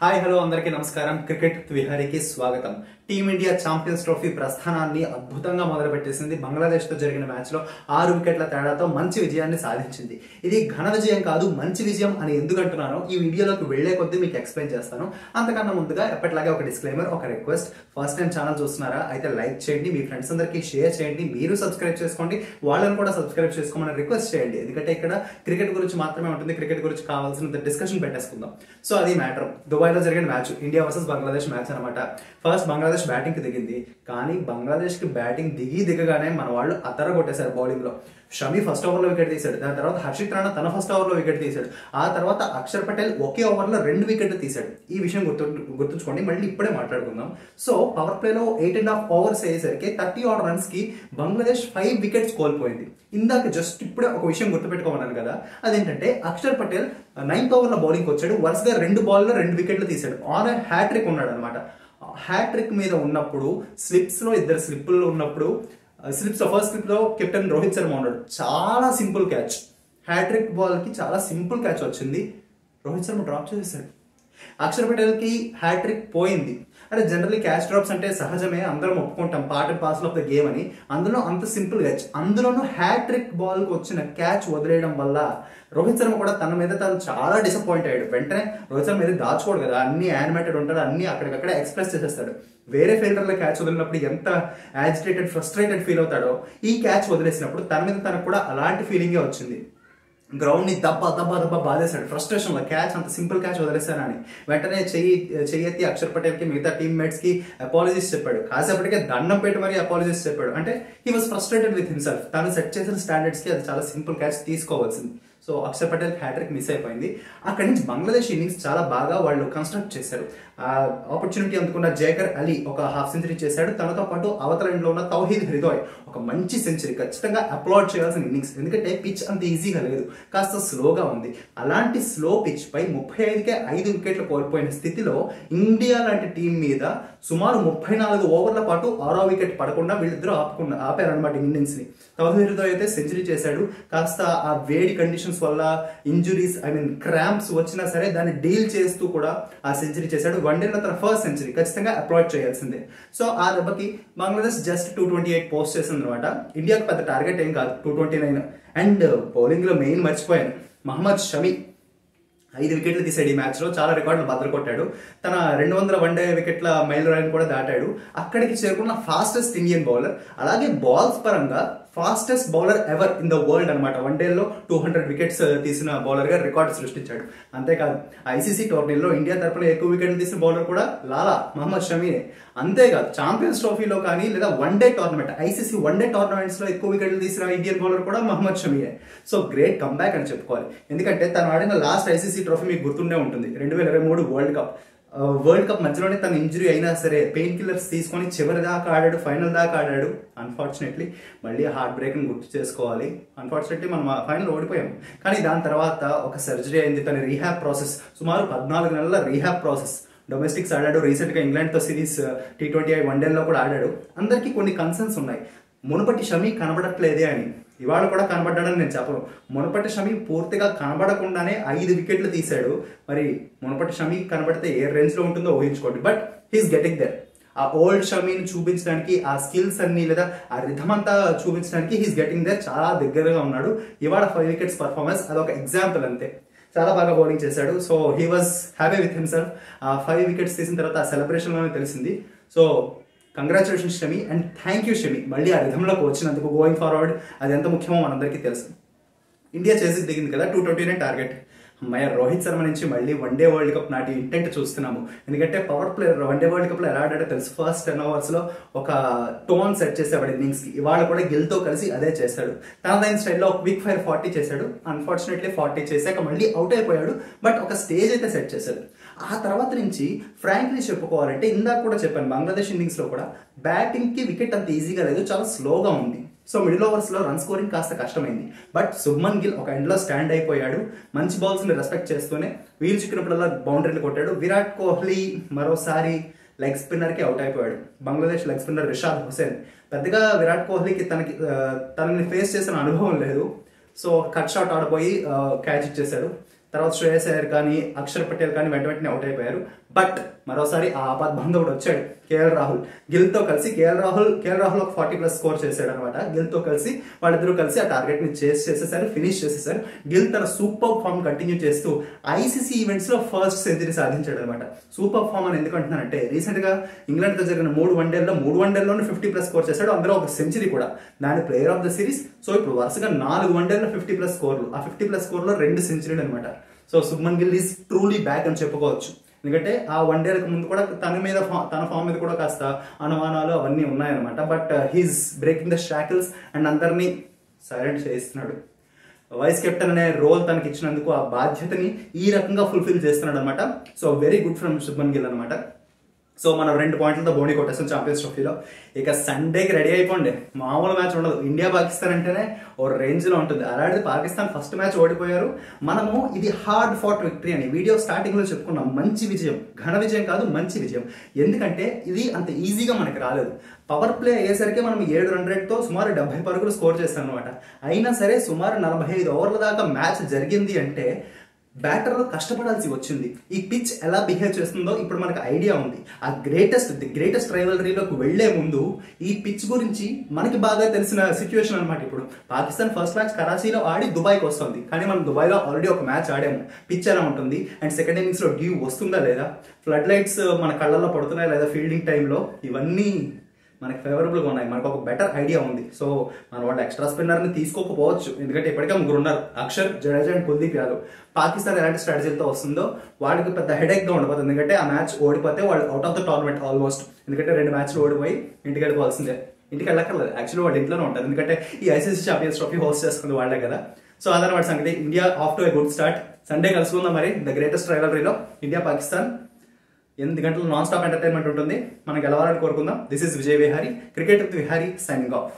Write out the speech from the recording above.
Hi hello అందరికీ నమస్కారం. Cricket విహారీకి స్వాగతం. టీమిండియా ఛాంపియన్స్ ట్రోఫీ ప్రస్థానాన్ని అద్భుతంగా మొదలుపెట్టేసింది. బంగ్లాదేశ్ తో జరిగిన మ్యాచ్ లో 6 వికెట్ల తేడాతో మంచి విజయాన్ని సాధించింది. ఇది ఘన విజయం కాదు, మంచి విజయం అని ఎందుకు అంటున్నానో ఈ వీడియోలోకి వెళ్లే కొద్దీ మీకు ఎక్స్ప్లెయిన్ చేస్తాను. అంతకన్నా ముందుగా ఎప్పటిలాగే ఒక డిస్క్లైమర్, ఒక రిక్వెస్ట్. ఫస్ట్ టైం ఛానల్ చూస్తున్నారా అయితే లైక్ చేయండి, మీ ఫ్రెండ్స్ అందరికీ షేర్ చేయండి, మీరు సబ్స్క్రైబ్ చేసుకోండి, వాళ్ళని కూడా సబ్స్క్రైబ్ చేసుకోమని రిక్వెస్ట్ చేయండి. ఎందుకంటే ఇక్కడ క్రికెట్ గురించి మాత్రమే ఉంటుంది, క్రికెట్ గురించి కావాల్సినంత డిస్కషన్ పెట్టేసుకుందాం. సో అది మ్యాటర్. దుబాయ్ లో జరిగిన match India versus Bangladesh match అనమాట. ఫస్ట్ బంగ్లాదేశ్ బ్యాటింగ్ కి దిగింది, కానీ బంగ్లాదేశ్ కి బ్యాటింగ్ దిగగానే మన వాళ్ళు అతర కొట్టేశారు బౌలింగ్ లో. షమి ఫస్ట్ ఓవర్ లో వికెట్ తీశాడు, దాని తర్వాత హర్షిత్ రాణా తన ఫస్ట్ ఓవర్ లో వికెట్ తీశాడు, ఆ తర్వాత అక్షర్ పటేల్ ఒకే ఓవర్ లో 2 వికెట్లు తీశాడు. ఈ విషయం గుర్తుంచుకోండి, మళ్ళీ ఇప్పుడే మాట్లాడుకుందాం. సో పవర్ ప్లే లో 8.5 ఓవర్స్ అయ్యేసరికి 30 odd runs కి బంగ్లాదేశ్ 5 వికెట్స్ కోల్పోయింది. ఇందాక జస్ట్ ఇప్పుడే ఒక విషయం గుర్తుపెట్టుకోమన్నాను కదా, అదేంటంటే అక్షర్ పటేల్ 9th ఓవర్ లో బౌలింగ్ వచ్చాడు, వరుసగా 2 బాల్లో 2 వికెట్లు తీశాడు, ఆన్ హ్యాట్రిక్ ఉన్నాడు అనమాట. హ్యాట్రిక్ మీద ఉన్నప్పుడు స్లిప్స్ లో 2 స్లిప్పుల్లో ఉన్నప్పుడు స్లిప్స్ ఫస్ట్ స్లిప్ లో కెప్టెన్ రోహిత్ శర్మ ఉన్నాడు. చాలా సింపుల్ క్యాచ్, హ్యాట్రిక్ బాల్ కి చాలా సింపుల్ క్యాచ్ వచ్చింది, రోహిత్ శర్మ డ్రాప్ చేసేసాడు. అక్షర్ పటేల్ కి హ్యాట్రిక్ పోయింది. అరే జనరల్లీ క్యాచ్ డ్రాప్స్ అంటే సహజమే, అందరం ఒప్పుకుంటాం, part and parcel of the game అని. అందులో అంత సింపుల్ క్యాచ్, అందులోనూ హ్యాట్రిక్ బాల్ కు వచ్చిన క్యాచ్ వదిలేయడం వల్ల రోహిత్ శర్మ కూడా తన మీద తను చాలా డిసప్పాయింట్ అయ్యాడు. వెంటనే రోహిత్ శర్మ మీద దాచుకోడు కదా, అన్ని యానిమేటెడ్ ఉంటాడు, అన్ని అక్కడికక్కడ ఎక్స్ప్రెస్ చేసేస్తాడు. వేరే ఫీల్డర్ల క్యాచ్ వదిలినప్పుడు ఎంత యాజిటేటెడ్, ఫ్రస్ట్రేటెడ్ ఫీల్ అవుతాడో, ఈ క్యాచ్ వదిలేసినప్పుడు తన మీద తనకు కూడా అలాంటి ఫీలింగే వచ్చింది. గ్రౌండ్ ని దబ్బా బాధేశాడు ఫ్రస్ట్రేషన్ లో, క్యాచ్ అంత సింపుల్ క్యాచ్ వదిలేశానని. వెంటనే చెయ్యెత్తి అక్షర్ పటేల్ కి మిగతా టీమ్మేట్స్ కి అపాలజీస్ చెప్పాడు, కాసేపటికే దండం పెట్టి మరీ అపాలజీస్ చెప్పాడు. అంటే he was frustrated with himself. తను సెట్ చేసిన స్టాండర్డ్స్ కి అది చాలా సింపుల్ క్యాచ్ తీసుకోవాల్సింది. So Akshar Patel hat trick miss అయిపోయింది. అక్కడి నుంచి బంగ్లాదేశ్ ఇన్నింగ్స్ చాలా బాగా వాళ్ళు కన్స్ట్రక్ట్ చేశారు. ఆపర్చునిటీ అందుకున్న జేకర్ అలీ ఒక హాఫ్ సెంచరీ చేశాడు, తనతో పాటు అవతల ఎండ్లో ఉన్న తౌహీద్ హృదయ్ ఒక మంచి సెంచరీ. ఖచ్చితంగా అప్లాడ్ చేయాల్సిన ఇన్నింగ్స్, ఎందుకంటే పిచ్ అంత ఈజీగా లేదు, కాస్త స్లోగా ఉంది. అలాంటి స్లో పిచ్ పై 35కే 5 వికెట్లు కోల్పోయిన స్థితిలో ఇండియా లాంటి టీం మీద సుమారు 34 ఓవర్ల పాటు 6వ వికెట్ పడకుండా వీళ్ళిద్దరూ ఆపారనమాట ఇన్నింగ్స్ ని. తౌహీద్ హృదయ్ అయితే సెంచరీ చేశాడు. కాస్త ఆ వేడి కండిషన్స్ వల్ల ఇంజురీస్, క్రాంప్స్ వచ్చినా సరే దాన్ని డీల్ చేస్తూ కూడా ఆ సెంచరీ చేశాడు. వన్డేలో తన ఫస్ట్ సెంచరీ, ఖచ్చితంగా అప్లాడ్ చేయాల్సిందే. సో ఆ దెబ్బకి బంగ్లాదేశ్ జస్ట్ 228 పోస్ట్ చేసింది అనమాట. ఇండియాకి పెద్ద టార్గెట్ ఏం కాదు, 229. అండ్ బౌలింగ్ లో మెయిన్ మర్చిపోయాను, మహమ్మద్ షమి 5 వికెట్లు తీసాడు ఈ మ్యాచ్ లో, చాలా రికార్డులు బద్దలు కొట్టాడు. తన 200 వన్డే వికెట్ల మైల్ రాయిని కూడా దాటాడు. అక్కడికి చేరుకున్న ఫాస్టెస్ట్ ఇండియన్ బౌలర్, అలాగే బాల్స్ పరంగా fastest bowler ever in the world అనమాట. వన్డేలో 200 వికెట్స్ తీసిన బౌలర్ గా రికార్డు సృష్టించాడు. అంతేకాదు ఐసీసీ టోర్నీలో ఇండియా తరఫున ఎక్కువ వికెట్లు తీసిన బౌలర్ కూడా లాలా మహమ్మద్ షమీనే. అంతేకాదు ఛాంపియన్స్ ట్రోఫీలో కానీ లేదా one day tournament, ICC one day tournaments లో ఎక్కువ వికెట్లు తీసిన ఇండియన్ బౌలర్ కూడా మహమ్మద్ షమీనే. సో గ్రేట్ కంబ్యాక్ అని చెప్పుకోవాలి. ఎందుకంటే తను ఆడిన లాస్ట్ ఐసీసీ ట్రోఫీ మీకు గుర్తుండే ఉంటుంది, 2023 వరల్డ్ కప్ మధ్యలోనే తన ఇంజరీ అయినా సరే పెయిన్ కిల్లర్స్ తీసుకొని చివరి దాకా ఆడాడు, ఫైనల్ దాకా ఆడాడు. అన్ఫార్చునేట్లీ మళ్ళీ హార్ట్ బ్రేక్ ని గుర్తు చేసుకోవాలి. అన్ఫార్చునేట్లీ మనం ఫైనల్ ఓడిపోయాం, కానీ దాని తర్వాత ఒక సర్జరీ అయింది. తన రీహాబ్ ప్రాసెస్ సుమారు 14 నెలల రీహాబ్ ప్రాసెస్. డొమెస్టిక్స్ ఆడాడు, రీసెంట్ గా ఇంగ్లాండ్ తో సిరీస్ T20 వన్డేల్లో కూడా ఆడాడు. అందరికీ కొన్ని కన్సర్న్స్ ఉన్నాయి, మునుపటి షమి కనబడట్లేదే అని. ఇవాళ కూడా కనబడ్డాడని నేను చెప్పను. మునుపటి షమి పూర్తిగా కనబడకుండానే 5 వికెట్లు తీశాడు. మరి మునుపటి షమి కనబడితే ఏ రేంజ్ లో ఉంటుందో ఊహించుకోండి. But he's getting there. ఆ ఓల్డ్ షమీని చూపించడానికి, ఆ స్కిల్స్ అన్ని లేదా ఆ రిథమ్ అంతా చూపించడానికి హీస్ గెటింగ్ దేర్, చాలా దగ్గరగా ఉన్నాడు. ఇవాళ 5 వికెట్స్ పర్ఫార్మెన్స్ అదొక ఎగ్జాంపుల్ అంతే. చాలా బాగా బౌలింగ్ చేశాడు. So he was happy with himself. 5 wickets తీసిన తర్వాత ఆ సెలబ్రేషన్ లోనే తెలిసింది. So congratulations Shami, and thank you Shami, మళ్ళీ ఆ రిథంలోకి వచ్చినందుకు. గోయింగ్ ఫార్వర్డ్ అది ఎంత ముఖ్యమో మనందరికీ తెలుసు. ఇండియా చేసి దిగింది కదా 229 టార్గెట్. అమ్మాయి రోహిత్ శర్మ నుంచి మళ్ళీ వన్డే వరల్డ్ కప్ నాటి ఇంటెంట్ చూస్తున్నాము. ఎందుకంటే power player one day world cup లో ఎలా ఆడాడో తెలుసు. ఫస్ట్ 10 ఓవర్స్ లో ఒక టోన్ సెట్ చేసేవాడు ఇన్నింగ్స్ కి. ఇవాళ కూడా గిల్ తో కలిసి అదే చేశాడు. తనదైన స్టైల్లో ఒక క్విక్ ఫైర్ 40 చేశాడు. అన్ఫార్చునేట్లీ 40 చేశాక మళ్ళీ అవుట్ అయిపోయాడు, బట్ ఒక స్టేజ్ అయితే సెట్ చేశాడు. ఆ తర్వాత నుంచి ఫ్రాంక్లీ చెప్పుకోవాలంటే ఇందాక కూడా చెప్పాను, బంగ్లాదేశ్ ఇన్నింగ్స్ లో కూడా బ్యాటింగ్ కి వికెట్ అంత ఈజీగా లేదు, చాలా స్లోగా ఉంది. సో మిడిల్ ఓవర్స్ లో రన్ స్కోరింగ్ కాస్త కష్టమైంది. బట్ శుభ్మన్ గిల్ ఒక ఎండ్ లో స్టాండ్ అయిపోయాడు, మంచి బాల్స్ ని రెస్పెక్ట్ చేస్తూనే వీలు చిక్కినప్పుడల్లా బౌండరీలు కొట్టాడు. విరాట్ కోహ్లీ మరోసారి లెగ్ స్పిన్నర్ కి అవుట్ అయిపోయాడు. Bangladesh leg spinner Rishad Hossain. పెద్దగా విరాట్ కోహ్లీకి తనని ఫేస్ చేసిన అనుభవం లేదు. సో కట్ షాట్ ఆడబోయి క్యాచ్ ఇచ్చేశాడు. తర్వాత శ్రేయస్ అయ్యర్ కానీ అక్షర్ పటేల్ కానీ వెంటనే అవుట్ అయిపోయారు. బట్ మరోసారి ఆ ఆపద్బాంధవుడు వచ్చాడు, కేఎల్ రాహుల్. గిల్తో కలిసి కేఎల్ రాహుల్ ఒక 40+ స్కోర్ చేశాడు అనమాట. గిల్తో కలిసి వాళ్ళిద్దరూ కలిసి ఆ టార్గెట్ ని చేసేసారు, ఫినిష్ చేసేసారు. గిల్ తన సూపర్ ఫామ్ కంటిన్యూ చేస్తూ ఐసీసీ ఈవెంట్స్ లో ఫస్ట్ సెంచరీ సాధించాడు అనమాట. సూపర్ ఫామ్ అని ఎందుకు అంటున్నానంటే, రీసెంట్ గా ఇంగ్లాండ్ తో జరిగిన 3 వన్డేల్లోనే 50+ స్కోర్ చేశాడు, అందులో ఒక సెంచరీ కూడా. దాని player of the series. So ఇప్పుడు వరుసగా 4 వన్డేల్లో 50+ స్కోర్లు, ఆ 50+ స్కోర్లో 2 సెంచరీలు అనమాట. So Shubman Gill is truly back అని చెప్పుకోవచ్చు. ఎందుకంటే ఆ వన్డేలకు ముందు కూడా తన ఫామ్ మీద కూడా కాస్త అనుమానాలు అవన్నీ ఉన్నాయన్నమాట. But he's breaking the shackles and అందరినీ సైలెంట్ చేయిస్తున్నాడు. వైస్ కెప్టెన్ అనే రోల్ తనకి ఇచ్చినందుకు ఆ బాధ్యతని ఈ రకంగా ఫుల్ఫిల్ చేస్తున్నాడు అనమాట. So very good from Shubman Gill అనమాట. సో మనం 2 పాయింట్లతో బోని కొట్టేస్తాం ఛాంపియన్స్ ట్రోఫీలో. ఇక సండేకి రెడీ అయిపోండి, మామూలు మ్యాచ్ ఉండదు. ఇండియా పాకిస్తాన్ అంటేనే ఓ రేంజ్ లో ఉంటుంది. అలాంటిది పాకిస్తాన్ ఫస్ట్ మ్యాచ్ ఓడిపోయారు. మనము ఇది హార్డ్ ఫాట్ విక్టరీ అని వీడియో స్టార్టింగ్ లో చెప్పుకున్నాం. మంచి విజయం, ఘన విజయం కాదు, మంచి విజయం. ఎందుకంటే ఇది అంత ఈజీగా మనకి రాలేదు. పవర్ ప్లే అయ్యేసరికి మనం 7 రన్ రేట్తో సుమారు 70 పరుగులు స్కోర్ చేస్తాం అనమాట. అయినా సరే సుమారు 45 ఓవర్ల దాకా మ్యాచ్ జరిగింది అంటే బ్యాటర్లు కష్టపడాల్సి వచ్చింది. ఈ పిచ్ ఎలా బిహేవ్ చేస్తుందో ఇప్పుడు మనకు ఐడియా ఉంది. ది గ్రేటెస్ట్ రైవలరీలోకి వెళ్లే ముందు ఈ పిచ్ గురించి మనకి బాగా తెలిసిన సిచ్యువేషన్ అనమాట. ఇప్పుడు పాకిస్తాన్ ఫస్ట్ మ్యాచ్ కరాచీలో ఆడి దుబాయ్కి వస్తుంది, కానీ మనం దుబాయ్లో ఆల్రెడీ ఒక మ్యాచ్ ఆడాము. పిచ్ ఎలా ఉంటుంది అండ్ సెకండ్ ఇన్నింగ్స్ లో డ్యూ వస్తుందా లేదా, ఫ్లడ్ లైట్స్ మన కళ్ళల్లో పడుతున్నాయా లేదా ఫీల్డింగ్ టైంలో, ఇవన్నీ మనకి ఫేవరబుల్గా ఉన్నాయి. మనకు ఒక బెటర్ ఐడియా ఉంది. సో మన వాళ్ళు ఎక్స్ట్రా స్పిన్నర్ని తీసుకోకపోవచ్చు, ఎందుకంటే ఇప్పటికే 3 ఉన్నారు, అక్షర్, జడేజా అండ్ కుల్దీప్ యాదవ్. పాకిస్తాన్ ఎలాంటి స్ట్రాటజీలతో వస్తుందో వాడికి పెద్ద హెడేక్గా ఉండబోతుంది. ఎందుకంటే ఆ మ్యాచ్ ఓడిపోతే వాళ్ళు out of the tournament almost. ఎందుకంటే 2 మ్యాచ్లు ఓడిపోయి ఇంటికి వెళ్ళిపోవాల్సిందే. ఇంటికి వెళ్ళక్కర్లేదు, యాక్చువల్లీ వాళ్ళు ఇంట్లోనే ఉంటారు, ఎందుకంటే ఈ ఐసీసీ ఛాంపియన్స్ ట్రోఫీ హోస్ట్ చేసుకుంది వాళ్ళే కదా. సో అదనమాట సంగతి. India off to a good start. Sunday కలుసుకుందాం మరి ద గ్రేటెస్ట్ రైవలరీలో ఇండియా పాకిస్తాన్. 8 గంటలు నాన్ స్టాప్ ఎంటర్టైన్మెంట్ ఉంటుంది. మనం గెలవాలని కోరుకుందాం. This is Vijay Vihari, cricket with Vihari, signing off.